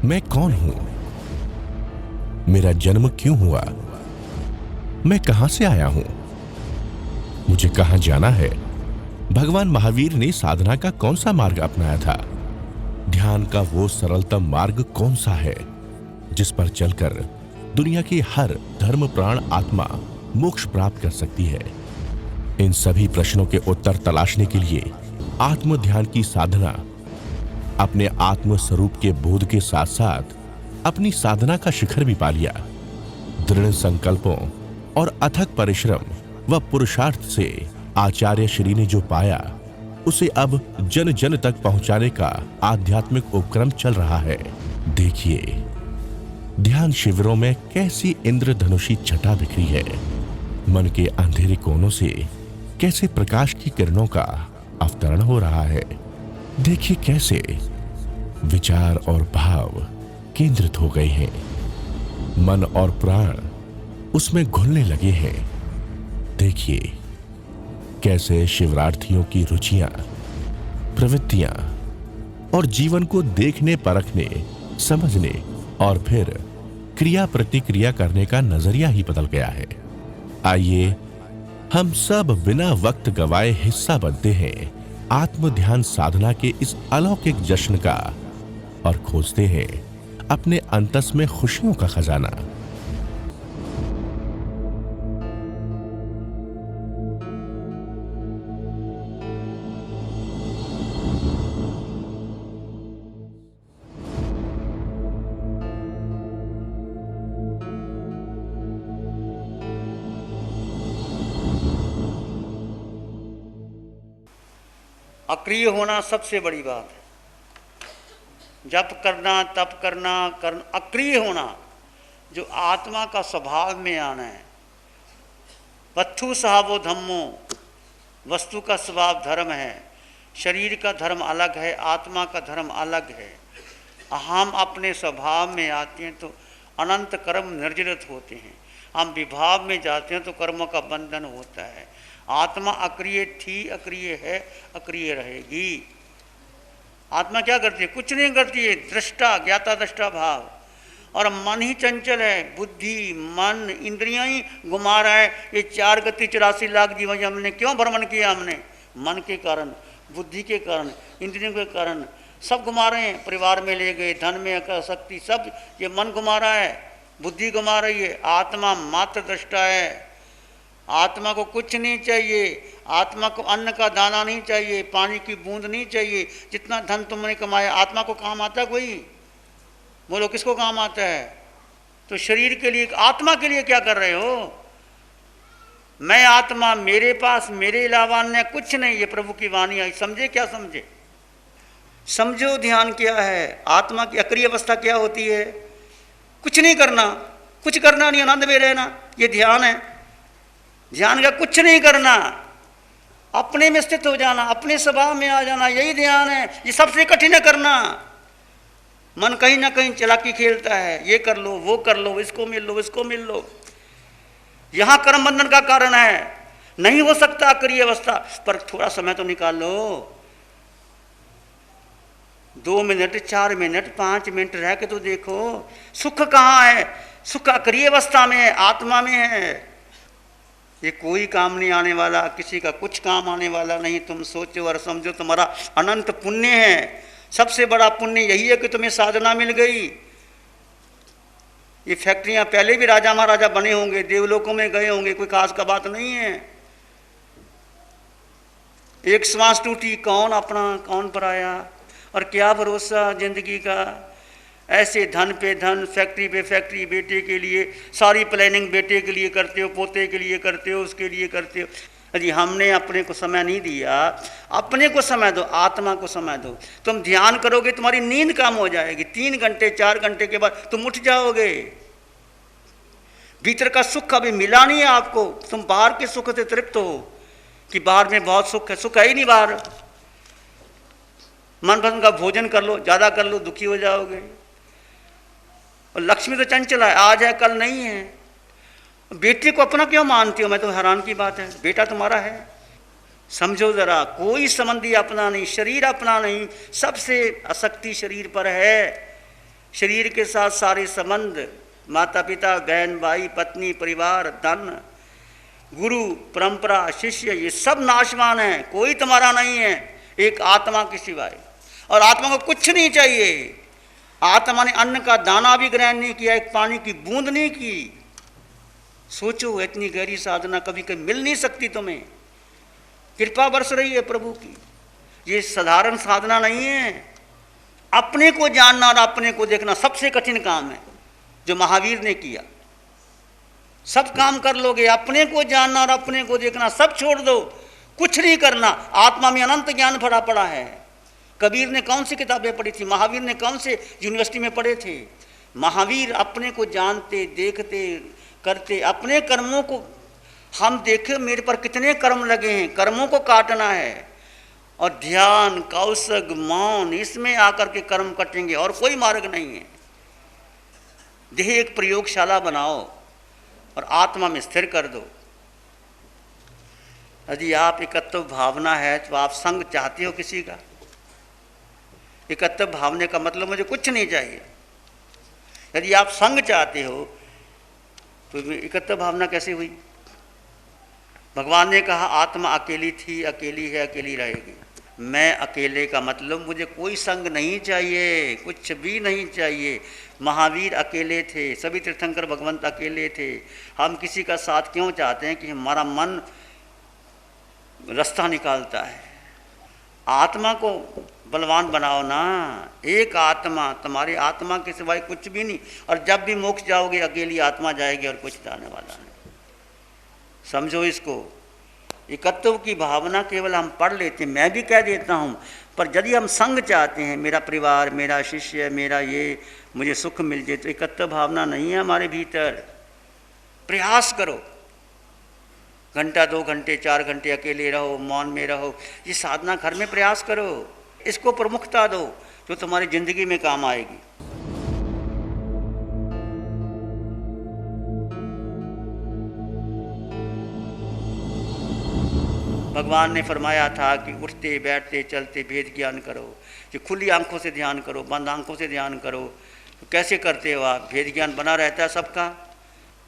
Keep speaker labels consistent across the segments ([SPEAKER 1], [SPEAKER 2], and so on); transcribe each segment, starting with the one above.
[SPEAKER 1] मैं कौन हूं? मेरा जन्म क्यों हुआ? मैं कहां से आया हूं? मुझे कहां जाना है? भगवान महावीर ने साधना का कौन सा मार्ग अपनाया था? ध्यान का वो सरलतम मार्ग कौन सा है जिस पर चलकर दुनिया की हर धर्म प्राण आत्मा मोक्ष प्राप्त कर सकती है? इन सभी प्रश्नों के उत्तर तलाशने के लिए आत्म ध्यान की साधना अपने आत्म स्वरूप के बोध के साथ साथ अपनी साधना का शिखर भी पा लिया। दृढ़ संकल्पों और अथक परिश्रम व पुरुषार्थ से आचार्य श्री ने जो पाया उसे अब जन जन तक पहुंचाने का आध्यात्मिक उपक्रम चल रहा है। देखिए, ध्यान शिविरों में कैसी इंद्रधनुषी छटा बिखरी है। मन के अंधेरे कोनों से कैसे प्रकाश की किरणों का अवतरण हो रहा है। देखिए कैसे विचार और भाव केंद्रित हो गए हैं। मन और प्राण उसमें घुलने लगे हैं। देखिए कैसे शिवरार्थियों की रुचियां, प्रवृत्तियां और जीवन को देखने, परखने, समझने और फिर क्रिया प्रतिक्रिया करने का नजरिया ही बदल गया है। आइए हम सब बिना वक्त गवाए हिस्सा बनते हैं आत्म ध्यान साधना के इस अलौकिक जश्न का और खोजते हैं अपने अंतस में खुशियों का खजाना।
[SPEAKER 2] अक्रिय होना सबसे बड़ी बात है। जप करना, तप करना, अक्रिय होना, जो आत्मा का स्वभाव में आना है। पत्थु सहावो धम्मो, वस्तु का स्वभाव धर्म है। शरीर का धर्म अलग है, आत्मा का धर्म अलग है। हम अपने स्वभाव में आते हैं तो अनंत कर्म निर्जरित होते हैं। हम विभाव में जाते हैं तो कर्मों का बंधन होता है। आत्मा अक्रिय थी, अक्रिय है, अक्रिय रहेगी। आत्मा क्या करती है? कुछ नहीं करती है। दृष्टा, ज्ञाता दृष्टा भाव। और मन ही चंचल है। बुद्धि, मन, इंद्रियां ही घुमा रहा है। ये 4 गति 84 लाख जीवन हमने क्यों भ्रमण किया? हमने मन के कारण, बुद्धि के कारण, इंद्रियों के कारण सब घुमा रहे हैं। परिवार में ले गए, धन में शक्ति, सब ये मन घुमा रहा है, बुद्धि घुमा रही है। आत्मा मात्र दृष्टा है। आत्मा को कुछ नहीं चाहिए। आत्मा को अन्न का दाना नहीं चाहिए, पानी की बूंद नहीं चाहिए। जितना धन तुमने कमाया, आत्मा को काम आता है कोई? बोलो, किसको काम आता है? तो शरीर के लिए, आत्मा के लिए क्या कर रहे हो? मैं आत्मा, मेरे पास मेरे अलावा अन्य कुछ नहीं। ये प्रभु की वाणी आई। समझे? क्या समझे? समझो ध्यान क्या है। आत्मा की अक्रिय अवस्था क्या होती है? कुछ नहीं करना, कुछ करना नहीं, आनंद में रहना, ये ध्यान है। ध्यान का कुछ नहीं करना, अपने में स्थित हो जाना, अपने स्वभाव में आ जाना, यही ध्यान है। ये सबसे कठिन है करना। मन कहीं ना कहीं चालाकी खेलता है। ये कर लो, वो कर लो, इसको मिल लो, इसको मिल लो। यहां कर्म बंधन का कारण है। नहीं हो सकता अक्रिय अवस्था। पर थोड़ा समय तो निकाल लो। 2 मिनट, 4 मिनट, 5 मिनट रह के तो देखो। सुख कहाँ है? सुख अक्रिय अवस्था में है, आत्मा में है। ये कोई काम नहीं आने वाला, किसी का कुछ काम आने वाला नहीं। तुम सोचो और समझो, तुम्हारा अनंत पुण्य है। सबसे बड़ा पुण्य यही है कि तुम्हें साधना मिल गई। ये फैक्ट्रियां पहले भी राजा महाराजा बने होंगे, देवलोकों में गए होंगे, कोई खास का बात नहीं है। एक श्वास टूटी, कौन अपना कौन पराया, और क्या भरोसा जिंदगी का। ऐसे धन पे धन, फैक्ट्री पे फैक्ट्री, बेटे के लिए सारी प्लानिंग बेटे के लिए करते हो, पोते के लिए करते हो, उसके लिए करते हो। यदि हमने अपने को समय नहीं दिया, अपने को समय दो, आत्मा को समय दो। तुम ध्यान करोगे, तुम्हारी नींद कम हो जाएगी। 3 घंटे 4 घंटे के बाद तुम उठ जाओगे। भीतर का सुख अभी मिला नहीं है आपको। तुम बाहर के सुख से तृप्त हो कि बाहर में बहुत सुख है। सुख है ही नहीं बाहर। मनपसंद का भोजन कर लो, ज़्यादा कर लो, दुखी हो जाओगे। और लक्ष्मी तो चंचल है, आज है कल नहीं है। बेटे को अपना क्यों मानती हो? मैं तो हैरान की बात है। बेटा तुम्हारा है। समझो जरा, कोई संबंधी अपना नहीं, शरीर अपना नहीं, सबसे आसक्ति शरीर पर है। शरीर के साथ सारे संबंध, माता पिता, बहन भाई, पत्नी, परिवार, धन, गुरु, परंपरा, शिष्य, ये सब नाशवान है, कोई तुम्हारा नहीं है एक आत्मा के सिवाय। और आत्मा को कुछ नहीं चाहिए। आत्मा ने अन्न का दाना भी ग्रहण नहीं किया, एक पानी की बूंद नहीं की। सोचो, इतनी गहरी साधना कभी कभी मिल नहीं सकती तुम्हें। कृपा बरस रही है प्रभु की। ये साधारण साधना नहीं है। अपने को जानना और अपने को देखना सबसे कठिन काम है, जो महावीर ने किया। सब काम कर लोगे, अपने को जानना और अपने को देखना सब छोड़ दो, कुछ नहीं करना। आत्मा में अनंत ज्ञान भरा पड़ा है। कबीर ने कौन सी किताबें पढ़ी थी? महावीर ने कौन से यूनिवर्सिटी में पढ़े थे? महावीर अपने को जानते, देखते, करते, अपने कर्मों को हम देखे मेरे पर कितने कर्म लगे हैं, कर्मों को काटना है। और ध्यान, कौशक, मौन, इसमें आकर के कर्म कटेंगे और कोई मार्ग नहीं है। देह एक प्रयोगशाला बनाओ और आत्मा में स्थिर कर दो। यदि आप एकत्व भावना है तो आप संग चाहते हो किसी का? एकत्व भावने का मतलब मुझे कुछ नहीं चाहिए। यदि आप संग चाहते हो तो एकत्व भावना कैसे हुई? भगवान ने कहा आत्मा अकेली थी, अकेली है, अकेली रहेगी। मैं अकेले का मतलब मुझे कोई संग नहीं चाहिए, कुछ भी नहीं चाहिए। महावीर अकेले थे, सभी तीर्थंकर भगवंत अकेले थे। हम किसी का साथ क्यों चाहते हैं? कि हमारा मन रास्ता निकालता है। आत्मा को बलवान बनाओ ना। एक आत्मा, तुम्हारी आत्मा के सिवाय कुछ भी नहीं। और जब भी मोक्ष जाओगे अकेली आत्मा जाएगी और कुछ जाने वाला नहीं। समझो इसको। एकत्व की भावना केवल हम पढ़ लेते, मैं भी कह देता हूँ, पर यदि हम संग चाहते हैं, मेरा परिवार, मेरा शिष्य, मेरा ये, मुझे सुख मिल जाए, तो एकत्व भावना नहीं है हमारे भीतर। प्रयास करो, घंटा, 2 घंटे, 4 घंटे अकेले रहो, मौन में रहो। ये साधना घर में प्रयास करो, इसको प्रमुखता दो, जो तुम्हारी जिंदगी में काम आएगी। भगवान ने फरमाया था कि उठते बैठते चलते भेद ज्ञान करो। कि खुली आंखों से ध्यान करो, बंद आंखों से ध्यान करो। तो कैसे करते हो आप? भेद ज्ञान बना रहता है सबका।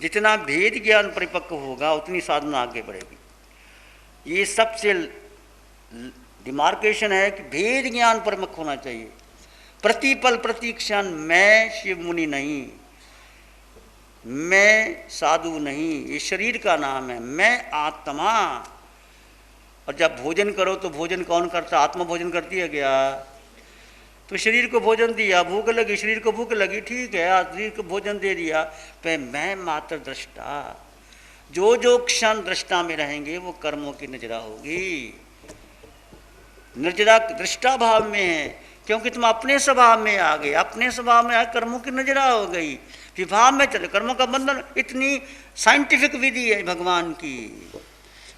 [SPEAKER 2] जितना भेद ज्ञान परिपक्व होगा उतनी साधना आगे बढ़ेगी। ये सबसे डिमार्केशन है कि भेद ज्ञान प्रमुख होना चाहिए। प्रतिपल प्रतिक्षण मैं शिव मुनि नहीं, मैं साधु नहीं, ये शरीर का नाम है, मैं आत्मा। और जब भोजन करो तो भोजन कौन करता? आत्मा भोजन करती है क्या? तो शरीर को भोजन दिया, भूख लगी, शरीर को भूख लगी, ठीक है, शरीर को भोजन दे दिया, पे मैं मात्र दृष्टा। जो जो क्षण दृष्टा में रहेंगे वो कर्मों की नजरा होगी। निर्जरा दृष्टा भाव में है, क्योंकि तुम अपने स्वभाव में आ गए, अपने स्वभाव में आ कर्मों की नजरा हो गई। विभाव में चले, कर्मों का बंधन। इतनी साइंटिफिक विधि है भगवान की।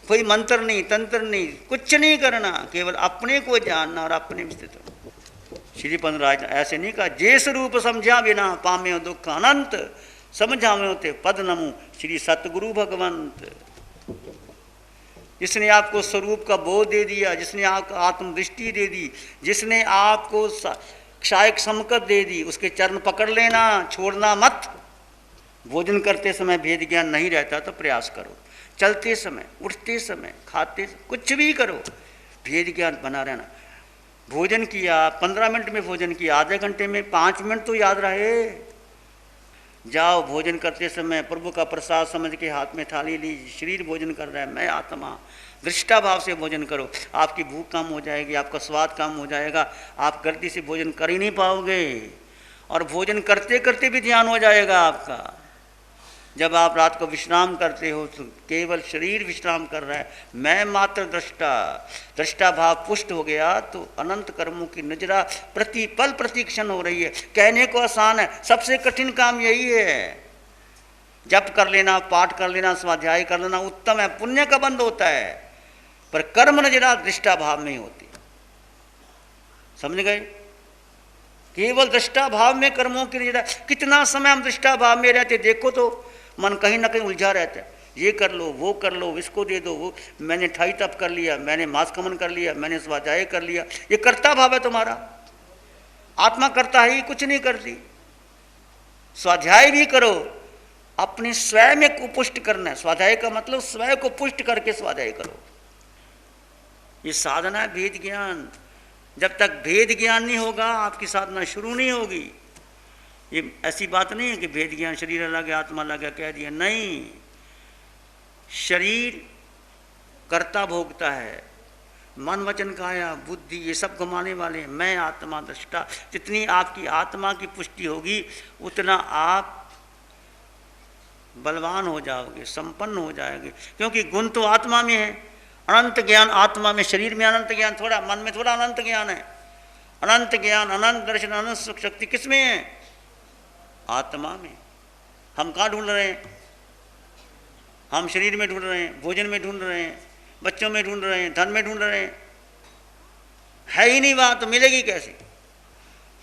[SPEAKER 2] कोई मंत्र नहीं, तंत्र नहीं, कुछ नहीं करना, केवल अपने को जानना और अपने में स्थित होना। श्री पंदराज ऐसे नहीं कहा, जे स्वरूप समझा बिना पामे दुख अनंत, समझावे ते पद नमु श्री सतगुरु भगवंत। जिसने आपको स्वरूप का बोध दे दिया, जिसने आपको आत्मदृष्टि दे दी, जिसने आपको क्षायक समकत दे दी, उसके चरण पकड़ लेना, छोड़ना मत। भोजन करते समय भेद ज्ञान नहीं रहता तो प्रयास करो, चलते समय, उठते समय, खाते समय, कुछ भी करो, भेद ज्ञान बना रहना। भोजन किया, 15 मिनट में भोजन किया, आधे घंटे में 5 मिनट तो याद रहे। जाओ भोजन करते समय प्रभु का प्रसाद समझ के हाथ में थाली ली, शरीर भोजन कर रहा है, मैं आत्मा। दृष्टा भाव से भोजन करो, आपकी भूख कम हो जाएगी, आपका स्वाद कम हो जाएगा, आप गलती से भोजन कर ही नहीं पाओगे। और भोजन करते करते भी ध्यान हो जाएगा आपका। जब आप रात को विश्राम करते हो तो केवल शरीर विश्राम कर रहा है, मैं मात्र दृष्टा। दृष्टा भाव पुष्ट हो गया तो अनंत कर्मों की नजरा प्रति पल प्रतिक्षण हो रही है। कहने को आसान है, सबसे कठिन काम यही है। जप कर लेना, पाठ कर लेना, स्वाध्याय कर लेना उत्तम है, पुण्य का बंध होता है, पर कर्म नजरा दृष्टा भाव में ही होती। समझ गए? केवल दृष्टा भाव में कर्मों की नजरा। कितना समय हम दृष्टा भाव में रहते, देखो तो मन कहीं ना कहीं उलझा रहता है। ये कर लो, वो कर लो, इसको दे दो, वो मैंने 28 तप कर लिया, मैंने मासकमन कर लिया, मैंने स्वाध्याय कर लिया। ये कर्ता भाव है तुम्हारा। आत्मा करता है ही कुछ नहीं करती। स्वाध्याय भी करो, अपने स्वयं को पुष्ट करना है। स्वाध्याय का मतलब स्वयं को पुष्ट करके स्वाध्याय करो। ये साधना है भेद ज्ञान। जब तक भेद ज्ञान नहीं होगा आपकी साधना शुरू नहीं होगी। ये ऐसी बात नहीं है कि भेद ज्ञान शरीर अलग है आत्मा अलग है कह दिया, नहीं। शरीर कर्ता भोगता है, मन वचन काया बुद्धि ये सब घुमाने वाले हैं। मैं आत्मा दृष्टा। जितनी आपकी आत्मा की पुष्टि होगी उतना आप बलवान हो जाओगे, संपन्न हो जाओगे, क्योंकि गुण तो आत्मा में है। अनंत ज्ञान आत्मा में, शरीर में अनंत ज्ञान थोड़ा, मन में थोड़ा अनंत ज्ञान है। अनंत ज्ञान, अनंत दर्शन, अनंत सुख शक्ति किस में है? आत्मा में। हम कहाँ ढूंढ रहे हैं? हम शरीर में ढूंढ रहे हैं, भोजन में ढूंढ रहे हैं, बच्चों में ढूंढ रहे हैं, धन में ढूंढ रहे हैं। है ही नहीं वहाँ तो मिलेगी कैसे?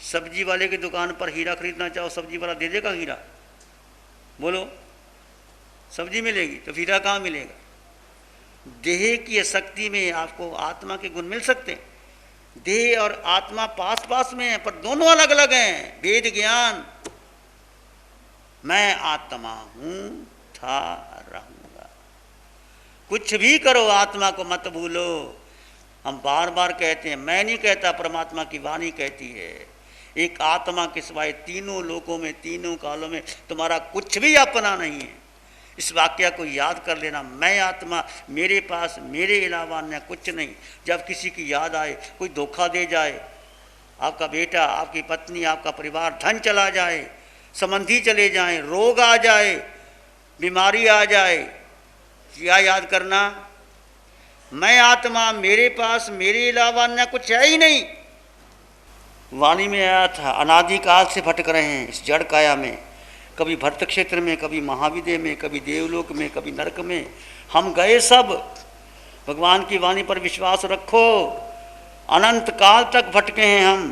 [SPEAKER 2] सब्जी वाले की दुकान पर हीरा खरीदना चाहो, सब्जी वाला दे देगा हीरा? बोलो, सब्जी मिलेगी तो हीरा कहाँ मिलेगा? देह की शक्ति में आपको आत्मा के गुण मिल सकते हैं। देह और आत्मा पास पास में है पर दोनों अलग अलग हैं। भेद ज्ञान। मैं आत्मा हूं, था, रहूंगा। कुछ भी करो आत्मा को मत भूलो। हम बार बार कहते हैं, मैं नहीं कहता, परमात्मा की वाणी कहती है। एक आत्मा के सिवाय तीनों लोकों में, तीनों कालों में तुम्हारा कुछ भी अपना नहीं है। इस वाक्य को याद कर लेना। मैं आत्मा, मेरे पास मेरे अलावा अन्य कुछ नहीं। जब किसी की याद आए, कोई धोखा दे जाए, आपका बेटा, आपकी पत्नी, आपका परिवार, धन चला जाए, संबंधी चले जाएं, रोग आ जाए, बीमारी आ जाए, क्या याद करना? मैं आत्मा, मेरे पास मेरे अलावा अन्य कुछ है ही नहीं। वाणी में आया था, अनादिकाल से भटक रहे हैं इस जड़ काया में, कभी भरत क्षेत्र में, कभी महाविदय में, कभी देवलोक में, कभी नरक में। हम गए सब। भगवान की वाणी पर विश्वास रखो। अनंत काल तक भटके हैं हम।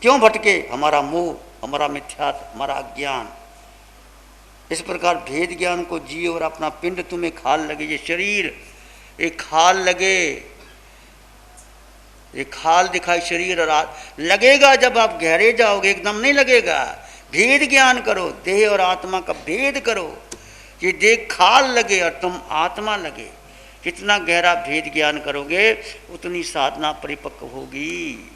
[SPEAKER 2] क्यों भटके? हमारा मोह, हमारा मिथ्यात्व, हमारा अज्ञान। इस प्रकार भेद ज्ञान को जिए और अपना पिंड तुम्हें खाल लगे। ये शरीर एक खाल लगे, एक खाल दिखाई शरीर, और लगेगा जब आप गहरे जाओगे, एकदम नहीं लगेगा। भेद ज्ञान करो, देह और आत्मा का भेद करो। ये देह खाल लगे और तुम आत्मा लगे। जितना गहरा भेद ज्ञान करोगे उतनी साधना परिपक्व होगी।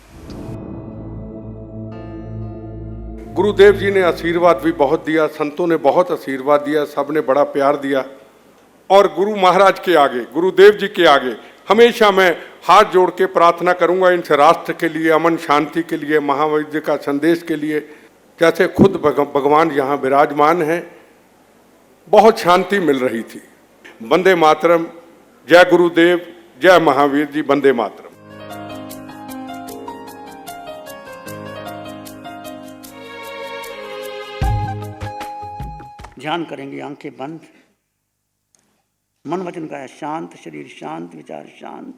[SPEAKER 3] गुरुदेव जी ने आशीर्वाद भी बहुत दिया, संतों ने बहुत आशीर्वाद दिया, सबने बड़ा प्यार दिया। और गुरु महाराज के आगे, गुरुदेव जी के आगे हमेशा मैं हाथ जोड़ के प्रार्थना करूंगा इनसे, राष्ट्र के लिए, अमन शांति के लिए, महावैद्य का संदेश के लिए। जैसे खुद भगवान यहाँ विराजमान हैं, बहुत शांति मिल रही थी। वंदे मातरम। जय गुरुदेव, जय महावीर जी, वंदे मातरम।
[SPEAKER 2] ध्यान करेंगे, आंखें बंद, मन वचन काया शांत, शरीर शांत, विचार शांत,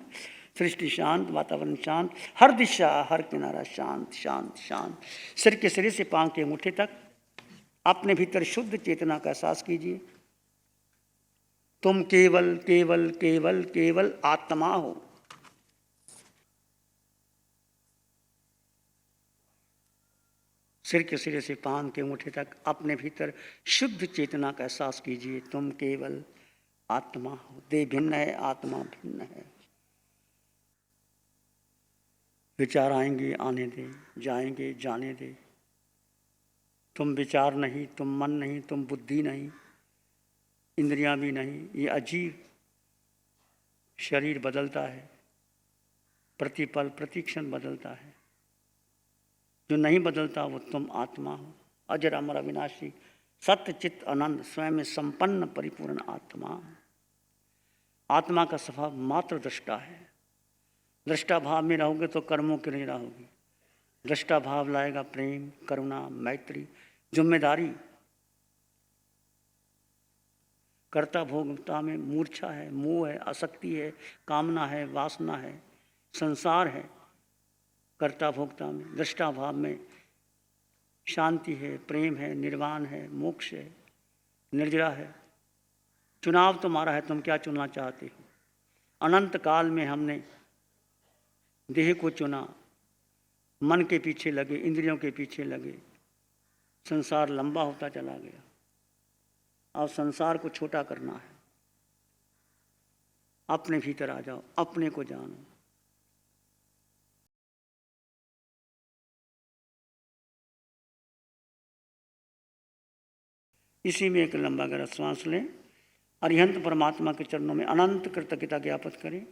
[SPEAKER 2] सृष्टि शांत, वातावरण शांत, हर दिशा हर किनारा शांत शांत शांत। सिर के सिरे से पांव के अंगूठे तक अपने भीतर शुद्ध चेतना का एहसास कीजिए। तुम केवल केवल केवल केवल आत्मा हो। सिर के सिरे से पांव के अंगूठे तक अपने भीतर शुद्ध चेतना का एहसास कीजिए। तुम केवल आत्मा हो। देह भिन्न है, आत्मा भिन्न है। विचार आएंगे, आने दे, जाएंगे, जाने दे। तुम विचार नहीं, तुम मन नहीं, तुम बुद्धि नहीं, इंद्रियां भी नहीं। ये अजीब शरीर बदलता है, प्रतिपल प्रतिक्षण बदलता है। जो नहीं बदलता वो तुम आत्मा हो। अजर अमर अविनाशी सत्य चित्त आनंद स्वयं में संपन्न परिपूर्ण आत्मा। आत्मा का स्वभाव मात्र दृष्टा है। दृष्टा भाव में रहोगे तो कर्मों के नहीं रहोगे। दृष्टा भाव लाएगा प्रेम, करुणा, मैत्री, जिम्मेदारी। कर्ता भोगता में मूर्छा है, मोह है, आसक्ति है, कामना है, वासना है, संसार है। कर्ता भोगता में, दृष्टा भाव में शांति है, प्रेम है, निर्वाण है, मोक्ष है, निर्जरा है। चुनाव तुम्हारा है, तुम क्या चुनना चाहते हो। अनंत काल में हमने देह को चुना, मन के पीछे लगे, इंद्रियों के पीछे लगे, संसार लंबा होता चला गया। अब संसार को छोटा करना है। अपने भीतर आ जाओ, अपने को जानो। इसी में एक लंबा गहरा श्वास लें। अरिहंत परमात्मा के चरणों में अनंत कृतज्ञता ज्ञापित करें।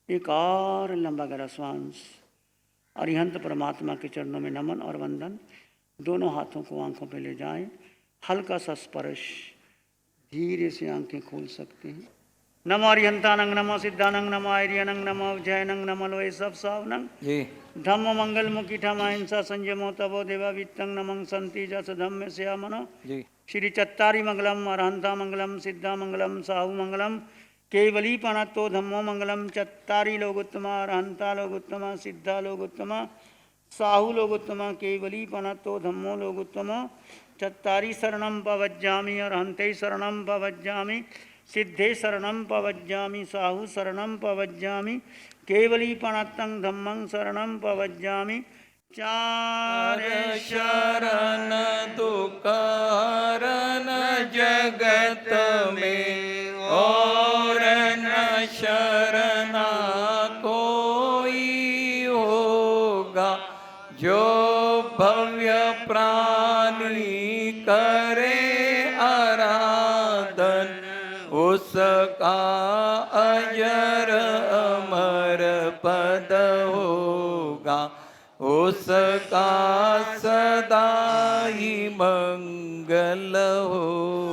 [SPEAKER 2] एक और लंबा गहरा श्वास। अरिहंत परमात्मा के चरणों में नमन और वंदन। दोनों हाथों को आंखों पे ले जाएं। हल्का सा स्पर्श, धीरे से आंखें खोल सकते हैं। नमो अरिहंतानंग, नमो सिद्धानंग, नमो आर्यनंग, नमो जयनंग, नमो लोए सब सावनंग
[SPEAKER 4] जी
[SPEAKER 2] धम्मो मंगल मुखी ठमा हिंसा संयमो तपो देवा वित्तंग नमंग संति जस धम्म से मनो
[SPEAKER 4] जी
[SPEAKER 2] श्री चत्तारी मंगलम अरहंता मंगलम सिद्धा मंगलम साहु मंगलम केवली पणतो धम्मो मंगलम। चत्तारी लोगोत्तमा, अरहंता लोगोत्तमा, सिद्धा लोगोत्तमा, साहु लोगोत्तमा, केवली पणतो धम्मो लोगोत्तमो। चत्तारी शरणम पवज्जामि, अरहंते शरणम पवज्जामि, सिद्धे शरणम पवज्जामि, साहु शरणम पवज्जामि, केवली पणतं धम्मं शरणम पवज्जामि। चार
[SPEAKER 4] शरण दुकारण जगत में और न शरणा कोई होगा। जो भव्य प्राणी करे आराधन, उसका अजर अमर पद होगा। उसका सदा ही मंगल हो।